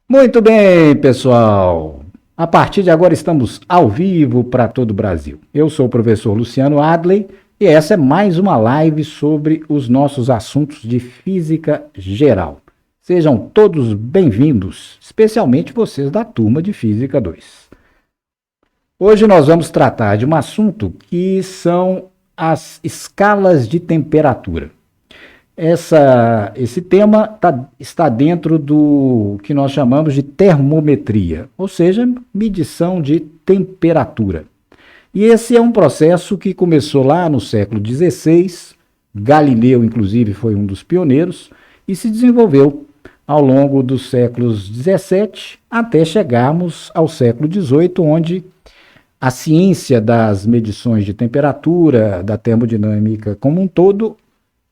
Muito bem, pessoal. A partir de agora estamos ao vivo para todo o Brasil. Eu sou o professor Luciano Adley e essa é mais uma live sobre os nossos assuntos de física geral. Sejam todos bem-vindos, especialmente vocês da turma de Física 2. Hoje nós vamos tratar de um assunto que são as escalas de temperatura. Esse tema está dentro do que nós chamamos de termometria, ou seja, medição de temperatura. E esse é um processo que começou lá no século XVI, Galileu, inclusive, foi um dos pioneiros, e se desenvolveu ao longo dos séculos XVII até chegarmos ao século XVIII, onde a ciência das medições de temperatura, da termodinâmica como um todo,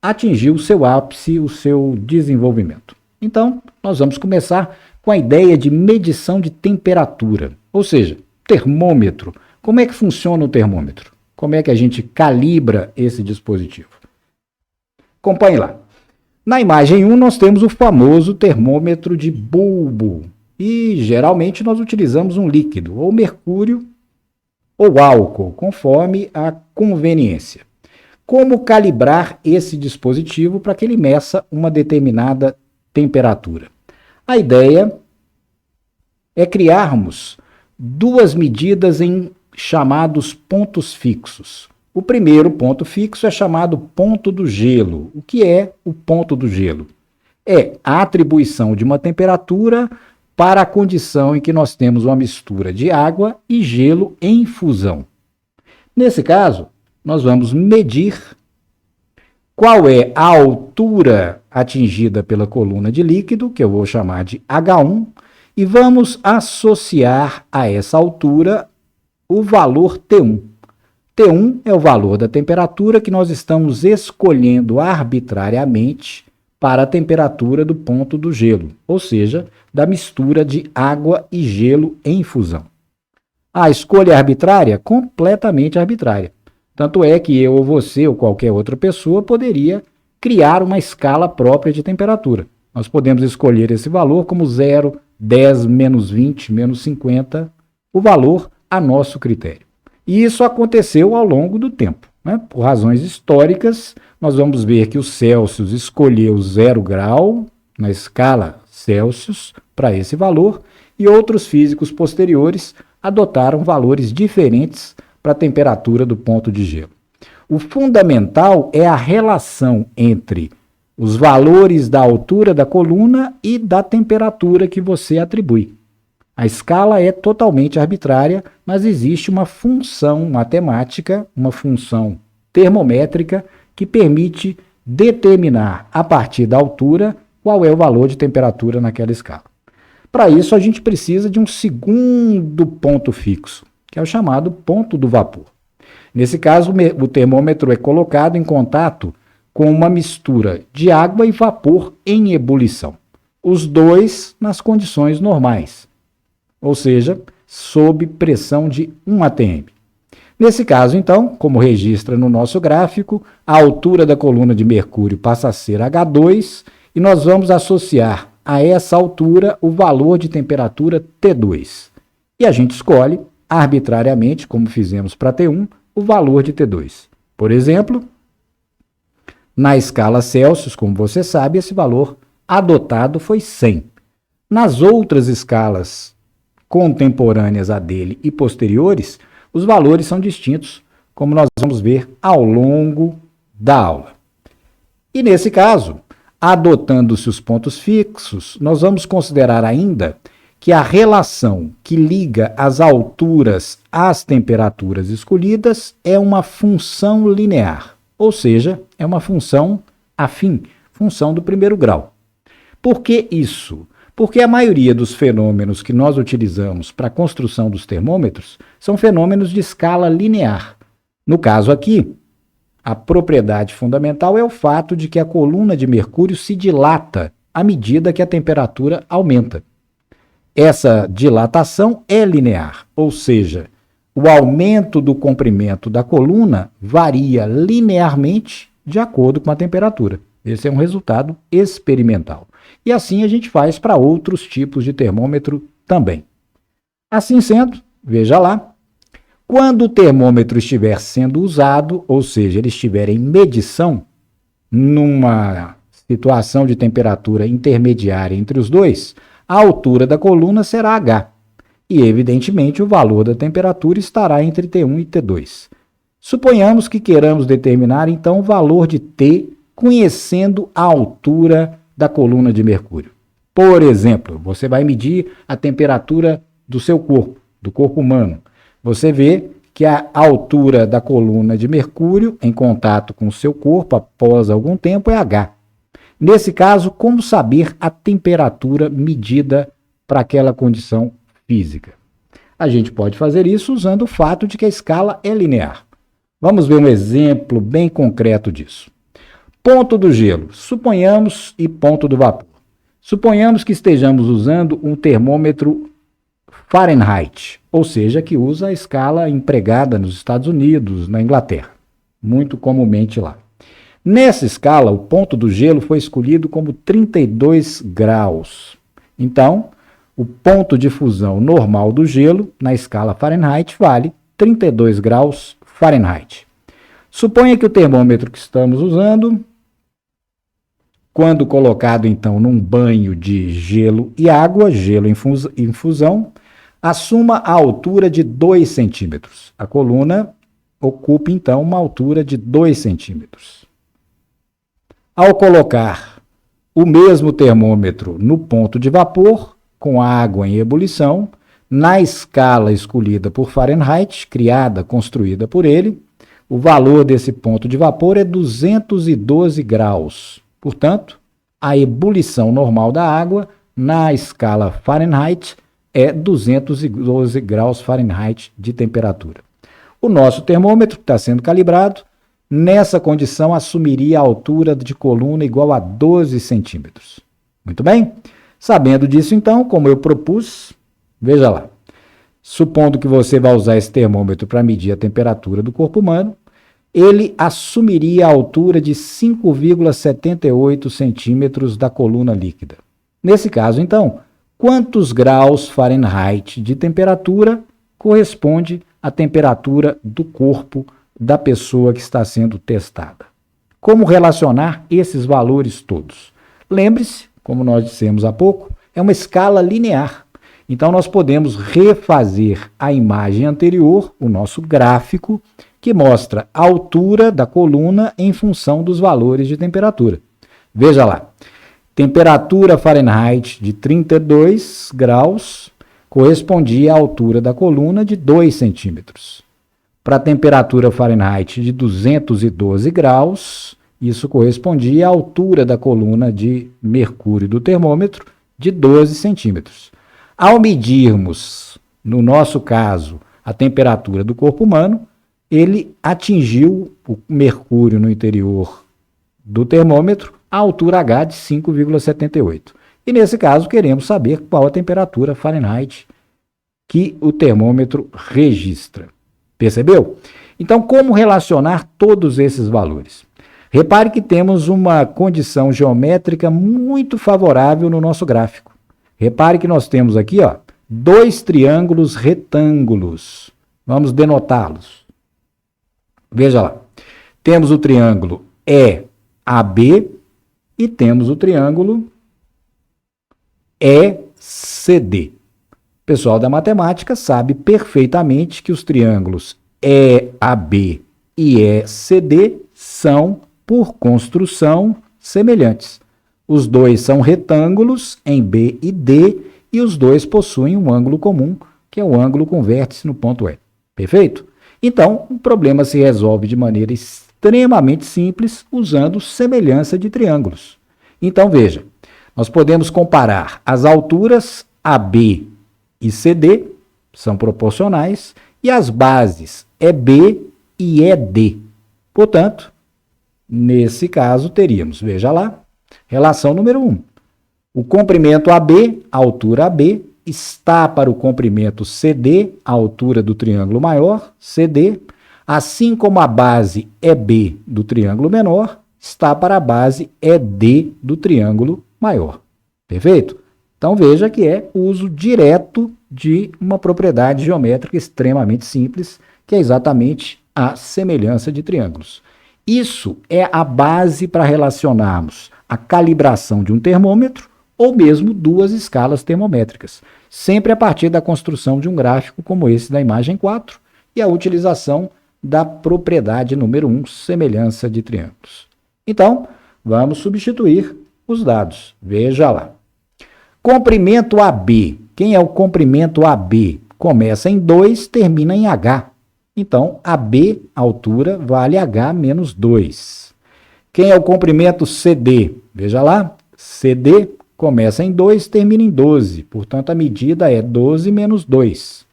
atingiu o seu ápice, o seu desenvolvimento. Então, nós vamos começar com a ideia de medição de temperatura, ou seja, termômetro. Como é que funciona o termômetro? Como é que a gente calibra esse dispositivo? Acompanhe lá. Na imagem 1, nós temos o famoso termômetro de bulbo. E, geralmente, nós utilizamos um líquido, ou mercúrio, ou álcool, conforme a conveniência. Como calibrar esse dispositivo para que ele meça uma determinada temperatura? A ideia é criarmos duas medidas em chamados pontos fixos. O primeiro ponto fixo é chamado ponto do gelo. O que é o ponto do gelo? É a atribuição de uma temperatura para a condição em que nós temos uma mistura de água e gelo em fusão. Nesse caso, nós vamos medir qual é a altura atingida pela coluna de líquido, que eu vou chamar de H1, e vamos associar a essa altura o valor T1. T1 é o valor da temperatura que nós estamos escolhendo arbitrariamente para a temperatura do ponto do gelo, ou seja, da mistura de água e gelo em fusão. A escolha é arbitrária? Completamente arbitrária. Tanto é que eu ou você ou qualquer outra pessoa poderia criar uma escala própria de temperatura. Nós podemos escolher esse valor como 0, 10, menos 20, menos 50, o valor a nosso critério. E isso aconteceu ao longo do tempo, né? Por razões históricas, nós vamos ver que o Celsius escolheu 0 grau na escala Celsius para esse valor e outros físicos posteriores adotaram valores diferentes para a temperatura do ponto de gelo. O fundamental é a relação entre os valores da altura da coluna e da temperatura que você atribui. A escala é totalmente arbitrária, mas existe uma função matemática, uma função termométrica, que permite determinar, a partir da altura, qual é o valor de temperatura naquela escala. Para isso, a gente precisa de um segundo ponto fixo, que é o chamado ponto do vapor. Nesse caso, o termômetro é colocado em contato com uma mistura de água e vapor em ebulição. Os dois nas condições normais, ou seja, sob pressão de 1 atm. Nesse caso, então, como registra no nosso gráfico, a altura da coluna de mercúrio passa a ser H2 e nós vamos associar a essa altura o valor de temperatura T2. E a gente escolhe arbitrariamente, como fizemos para T1, o valor de T2. Por exemplo, na escala Celsius, como você sabe, esse valor adotado foi 100. Nas outras escalas contemporâneas a dele e posteriores, os valores são distintos, como nós vamos ver ao longo da aula. E nesse caso, adotando-se os pontos fixos, nós vamos considerar ainda que a relação que liga as alturas às temperaturas escolhidas é uma função linear, ou seja, é uma função afim, função do primeiro grau. Por que isso? Porque a maioria dos fenômenos que nós utilizamos para a construção dos termômetros são fenômenos de escala linear. No caso aqui, a propriedade fundamental é o fato de que a coluna de mercúrio se dilata à medida que a temperatura aumenta. Essa dilatação é linear, ou seja, o aumento do comprimento da coluna varia linearmente de acordo com a temperatura. Esse é um resultado experimental. E assim a gente faz para outros tipos de termômetro também. Assim sendo, veja lá, quando o termômetro estiver sendo usado, ou seja, ele estiver em medição, numa situação de temperatura intermediária entre os dois, a altura da coluna será H. E, evidentemente, o valor da temperatura estará entre T1 e T2. Suponhamos que queiramos determinar, então, o valor de T conhecendo a altura da coluna de mercúrio. Por exemplo, você vai medir a temperatura do seu corpo, do corpo humano. Você vê que a altura da coluna de mercúrio em contato com o seu corpo após algum tempo é H. Nesse caso, como saber a temperatura medida para aquela condição física? A gente pode fazer isso usando o fato de que a escala é linear. Vamos ver um exemplo bem concreto disso. Ponto do gelo, suponhamos, e ponto do vapor. Suponhamos que estejamos usando um termômetro Fahrenheit, ou seja, que usa a escala empregada nos Estados Unidos, na Inglaterra, muito comumente lá. Nessa escala, o ponto do gelo foi escolhido como 32 graus. Então, o ponto de fusão normal do gelo, na escala Fahrenheit, vale 32 graus Fahrenheit. Suponha que o termômetro que estamos usando, quando colocado então num banho de gelo e água, gelo em fusão, assuma a altura de 2 centímetros. A coluna ocupa então uma altura de 2 centímetros. Ao colocar o mesmo termômetro no ponto de vapor, com a água em ebulição, na escala escolhida por Fahrenheit, construída por ele, o valor desse ponto de vapor é 212 graus. Portanto, a ebulição normal da água, na escala Fahrenheit, é 212 graus Fahrenheit de temperatura. O nosso termômetro, que está sendo calibrado, nessa condição assumiria a altura de coluna igual a 12 centímetros. Muito bem? Sabendo disso, então, como eu propus, veja lá. Supondo que você vai usar esse termômetro para medir a temperatura do corpo humano, ele assumiria a altura de 5,78 centímetros da coluna líquida. Nesse caso, então, quantos graus Fahrenheit de temperatura corresponde à temperatura do corpo da pessoa que está sendo testada? Como relacionar esses valores todos? Lembre-se, como nós dissemos há pouco, é uma escala linear. Então, nós podemos refazer a imagem anterior, o nosso gráfico, que mostra a altura da coluna em função dos valores de temperatura. Veja lá. Temperatura Fahrenheit de 32 graus correspondia à altura da coluna de 2 centímetros. Para a temperatura Fahrenheit de 212 graus, isso correspondia à altura da coluna de mercúrio do termômetro de 12 centímetros. Ao medirmos, no nosso caso, a temperatura do corpo humano, ele atingiu o mercúrio no interior do termômetro a altura H de 5,78. E nesse caso queremos saber qual a temperatura Fahrenheit que o termômetro registra. Percebeu? Então, como relacionar todos esses valores? Repare que temos uma condição geométrica muito favorável no nosso gráfico. Repare que nós temos aqui, ó, 2 triângulos retângulos. Vamos denotá-los. Veja lá. Temos o triângulo EAB e temos o triângulo ECD. O pessoal da matemática sabe perfeitamente que os triângulos EAB e ECD são, por construção, semelhantes. Os dois são retângulos em B e D e os dois possuem um ângulo comum, que é o ângulo com vértice no ponto E. Perfeito? Então, o problema se resolve de maneira extremamente simples usando semelhança de triângulos. Então, veja, nós podemos comparar as alturas AB e CD, são proporcionais, e as bases EB e ED. Portanto, nesse caso, teríamos, veja lá, relação número 1. O comprimento AB, a altura AB, está para o comprimento CD, a altura do triângulo maior, CD, assim como a base EB do triângulo menor está para a base ED do triângulo maior. Perfeito? Então veja que é o uso direto de uma propriedade geométrica extremamente simples, que é exatamente a semelhança de triângulos. Isso é a base para relacionarmos a calibração de um termômetro ou mesmo duas escalas termométricas, sempre a partir da construção de um gráfico como esse da imagem 4 e a utilização da propriedade número 1, semelhança de triângulos. Então, vamos substituir os dados. Veja lá. Comprimento AB. Quem é o comprimento AB? Começa em 2, termina em H. Então, AB, altura, vale H menos 2. Quem é o comprimento CD? Veja lá, CD começa em 2, termina em 12. Portanto, a medida é 12 menos 2.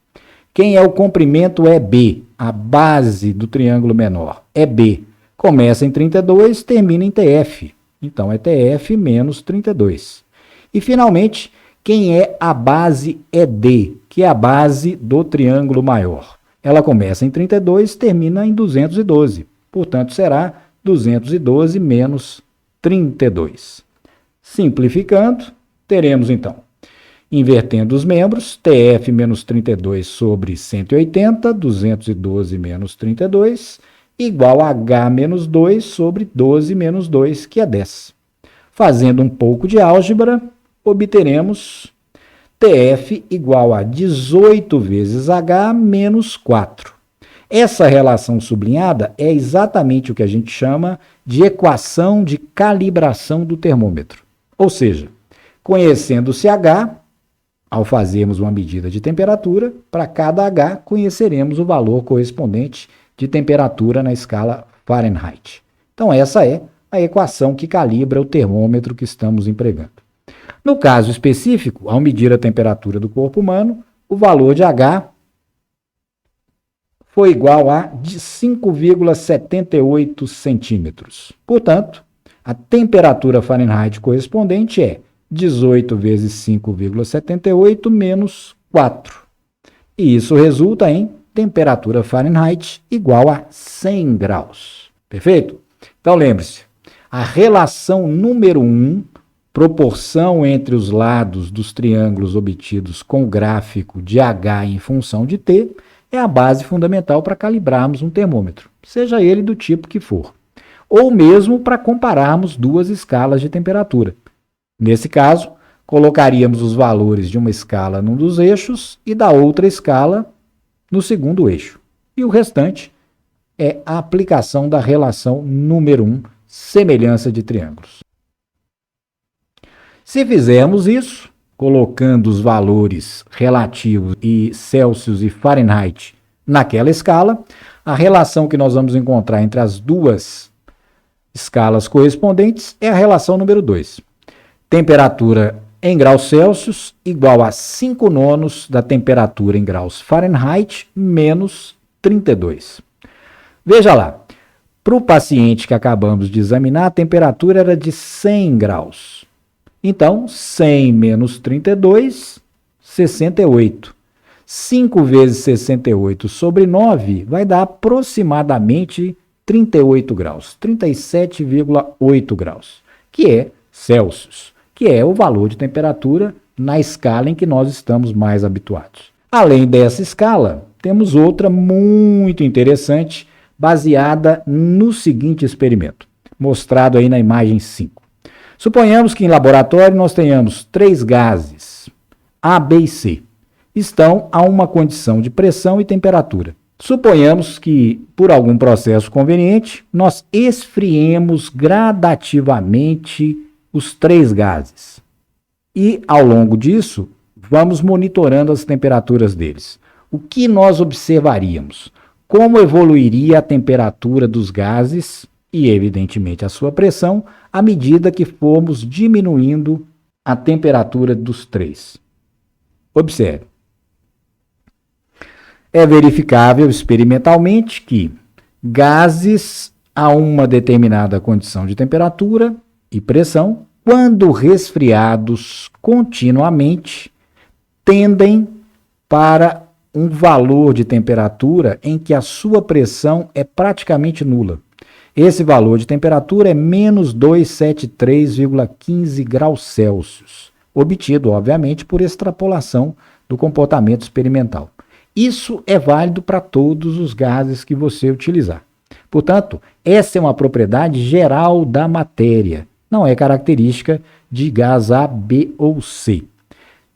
Quem é o comprimento EB? A base do triângulo menor. EB começa em 32, termina em TF. Então, é TF menos 32. E, finalmente, quem é a base ED, que é a base do triângulo maior? Ela começa em 32, termina em 212. Portanto, será 212 menos 32. Simplificando, teremos então, invertendo os membros, TF menos 32 sobre 180, 212 menos 32, igual a H menos 2 sobre 12 menos 2, que é 10. Fazendo um pouco de álgebra, obteremos TF igual a 18 vezes H menos 4. Essa relação sublinhada é exatamente o que a gente chama de equação de calibração do termômetro. Ou seja, conhecendo-se H, ao fazermos uma medida de temperatura, para cada H conheceremos o valor correspondente de temperatura na escala Fahrenheit. Então essa é a equação que calibra o termômetro que estamos empregando. No caso específico, ao medir a temperatura do corpo humano, o valor de H foi igual a 5,78 centímetros. Portanto, a temperatura Fahrenheit correspondente é 18 vezes 5,78 menos 4. E isso resulta em temperatura Fahrenheit igual a 100 graus. Perfeito? Então lembre-se, a relação número 1, proporção entre os lados dos triângulos obtidos com o gráfico de H em função de T, é a base fundamental para calibrarmos um termômetro, seja ele do tipo que for, ou mesmo para compararmos duas escalas de temperatura. Nesse caso, colocaríamos os valores de uma escala num dos eixos e da outra escala no segundo eixo. E o restante é a aplicação da relação número 1, semelhança de triângulos. Se fizermos isso, colocando os valores relativos e Celsius e Fahrenheit naquela escala, a relação que nós vamos encontrar entre as duas escalas correspondentes é a relação número 2. Temperatura em graus Celsius igual a 5 nonos da temperatura em graus Fahrenheit menos 32. Veja lá, para o paciente que acabamos de examinar, a temperatura era de 100 graus. Então, 100 menos 32, 68. 5 vezes 68 sobre 9 vai dar aproximadamente 38 graus, 37,8 graus, que é Celsius, que é o valor de temperatura na escala em que nós estamos mais habituados. Além dessa escala, temos outra muito interessante, baseada no seguinte experimento, mostrado aí na imagem 5. Suponhamos que em laboratório nós tenhamos 3 gases, A, B e C. Estão a uma condição de pressão e temperatura. Suponhamos que, por algum processo conveniente, nós esfriemos gradativamente os 3 gases. E, ao longo disso, vamos monitorando as temperaturas deles. O que nós observaríamos? Como evoluiria a temperatura dos gases e, evidentemente, a sua pressão, à medida que formos diminuindo a temperatura dos 3. Observe. É verificável experimentalmente que gases a uma determinada condição de temperatura e pressão, quando resfriados continuamente, tendem para um valor de temperatura em que a sua pressão é praticamente nula. Esse valor de temperatura é menos 273,15 graus Celsius. obtido, obviamente, por extrapolação do comportamento experimental. Isso é válido para todos os gases que você utilizar. Portanto, essa é uma propriedade geral da matéria, não é característica de gás A, B ou C.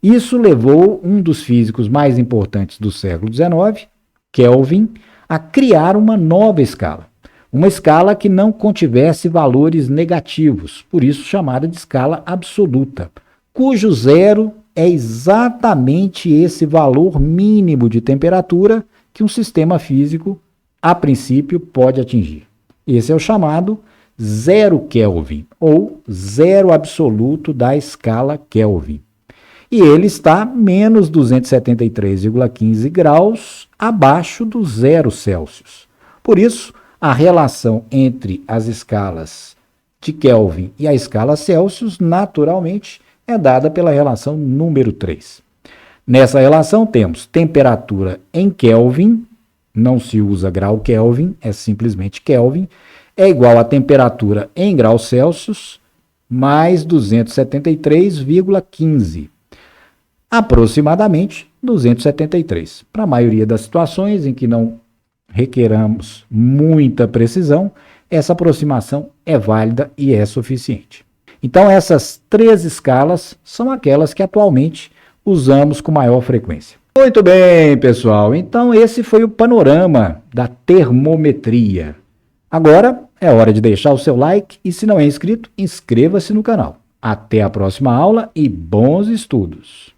Isso levou um dos físicos mais importantes do século XIX, Kelvin, a criar uma nova escala. Uma escala que não contivesse valores negativos, por isso chamada de escala absoluta, cujo zero é exatamente esse valor mínimo de temperatura que um sistema físico, a princípio, pode atingir. Esse é o chamado zero Kelvin, ou zero absoluto da escala Kelvin. E ele está menos 273,15 graus abaixo do zero Celsius. Por isso, a relação entre as escalas de Kelvin e a escala Celsius, naturalmente, é dada pela relação número 3. Nessa relação temos temperatura em Kelvin, não se usa grau Kelvin, é simplesmente Kelvin, é igual a temperatura em graus Celsius mais 273,15. Aproximadamente 273. Para a maioria das situações em que não requeramos muita precisão, essa aproximação é válida e é suficiente. Então, essas 3 escalas são aquelas que atualmente usamos com maior frequência. Muito bem, pessoal. Então, esse foi o panorama da termometria. Agora é hora de deixar o seu like e, se não é inscrito, inscreva-se no canal. Até a próxima aula e bons estudos!